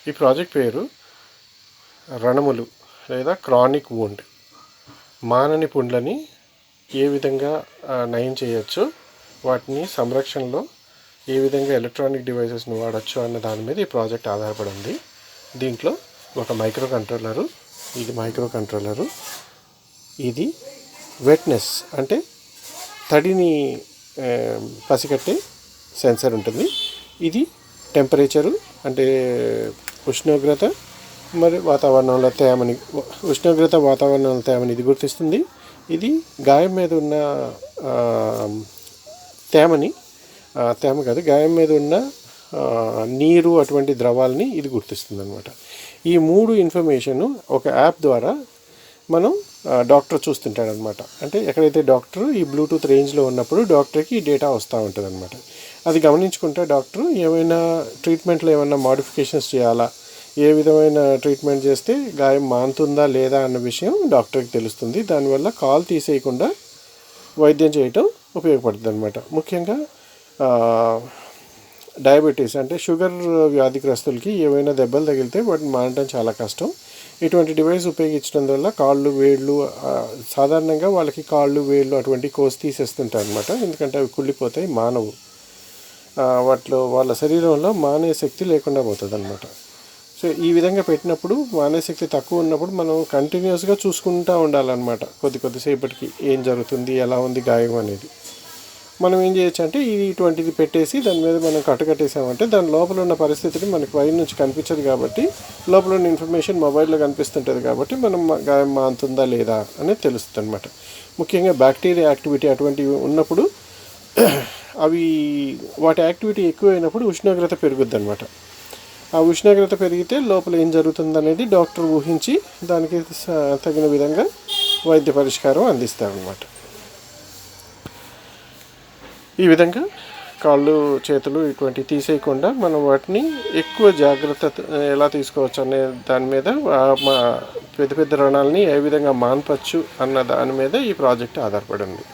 ఈ ప్రాజెక్ట్ పేరు రణములు లేదా క్రానిక్ వూండ్. మానని పుండ్లని ఏ విధంగా నయం చేయొచ్చు, వాటిని సంరక్షణలో ఏ విధంగా ఎలక్ట్రానిక్ డివైసెస్ని వాడచ్చు అన్న దాని మీద ఈ ప్రాజెక్ట్ ఆధారపడి ఉంది. దీంట్లో ఒక మైక్రో కంట్రోలరు, ఇది వెట్నెస్ అంటే తడిని పసిగట్టే సెన్సర్ ఉంటుంది. ఇది టెంపరేచరు అంటే ఉష్ణోగ్రత మరి వాతావరణంలో తేమని, వాతావరణంలో తేమని ఇది గుర్తిస్తుంది. ఇది గాయం మీద ఉన్న గాయం మీద ఉన్న నీరు అటువంటి ద్రవాలని ఇది గుర్తిస్తుంది అనమాట. ఈ 3 ఇన్ఫర్మేషను ఒక యాప్ ద్వారా మనం డాక్టర్ చూస్తుంటాడనమాట. అంటే ఎక్కడైతే డాక్టర్ ఈ బ్లూటూత్ రేంజ్లో ఉన్నప్పుడు డాక్టర్కి ఈ డేటా వస్తూ ఉంటుంది అనమాట. అది గమనించుకుంటే డాక్టర్ ఏమైనా ట్రీట్మెంట్లో ఏమైనా మోడిఫికేషన్స్ చేయాలా, ఏ విధమైన ట్రీట్మెంట్ చేస్తే గాయం మానుతుందా లేదా అన్న విషయం డాక్టర్కి తెలుస్తుంది. దానివల్ల కాల్ తీసేయకుండా వైద్యం చేయటం ఉపయోగపడుతుంది అనమాట. ముఖ్యంగా డయాబెటీస్ అంటే షుగర్ వ్యాధిగ్రస్తులకి ఏమైనా దెబ్బలు తగిలితే వాటిని మానటం చాలా కష్టం. ఇటువంటి డివైస్ ఉపయోగించడం వల్ల కాళ్ళు వేళ్ళు సాధారణంగా వాళ్ళకి కాళ్ళు వేళ్ళు అటువంటి కోసి తీసేస్తుంటారు అనమాట. ఎందుకంటే అవి కుళ్ళిపోతాయి, మానవు. వాటిలో వాళ్ళ శరీరంలో మానే శక్తి లేకుండా పోతుంది అనమాట. సో ఈ విధంగా పెట్టినప్పుడు మానే శక్తి తక్కువ ఉన్నప్పుడు మనం కంటిన్యూస్గా చూసుకుంటూ ఉండాలన్నమాట. కొద్దిసేపటికి ఏం జరుగుతుంది, ఎలా ఉంది గాయం అనేది. మనం ఏం చేయొచ్చు అంటే ఇటువంటిది పెట్టేసి దాని మీద మనం కట్టేసామంటే దాని లోపల ఉన్న పరిస్థితిని మనకి పై నుంచి కనిపించదు కాబట్టి, లోపల ఉన్న ఇన్ఫర్మేషన్ మొబైల్లో కనిపిస్తుంటుంది కాబట్టి మనం గాయం మానుతుందా లేదా అనేది తెలుస్తుంది అనమాట. ముఖ్యంగా బ్యాక్టీరియా యాక్టివిటీ అటువంటివి ఉన్నప్పుడు వాటి యాక్టివిటీ ఎక్కువైనప్పుడు ఉష్ణోగ్రత పెరుగుద్ది అనమాట. ఆ ఉష్ణోగ్రత పెరిగితే లోపల ఏం జరుగుతుంది అనేది డాక్టర్ ఊహించి దానికి తగిన విధంగా వైద్య పరిష్కారం అందిస్తారనమాట. ఈ విధంగా కాళ్ళు చేతులు ఇటువంటి తీసేయకుండా మనం వాటిని ఎక్కువ జాగ్రత్త ఎలా తీసుకోవచ్చు అనే దాని మీద పెద్ద రణాలని ఏ విధంగా మాన్పచ్చు అన్న దాని మీద ఈ ప్రాజెక్ట్ ఆధారపడి ఉంది.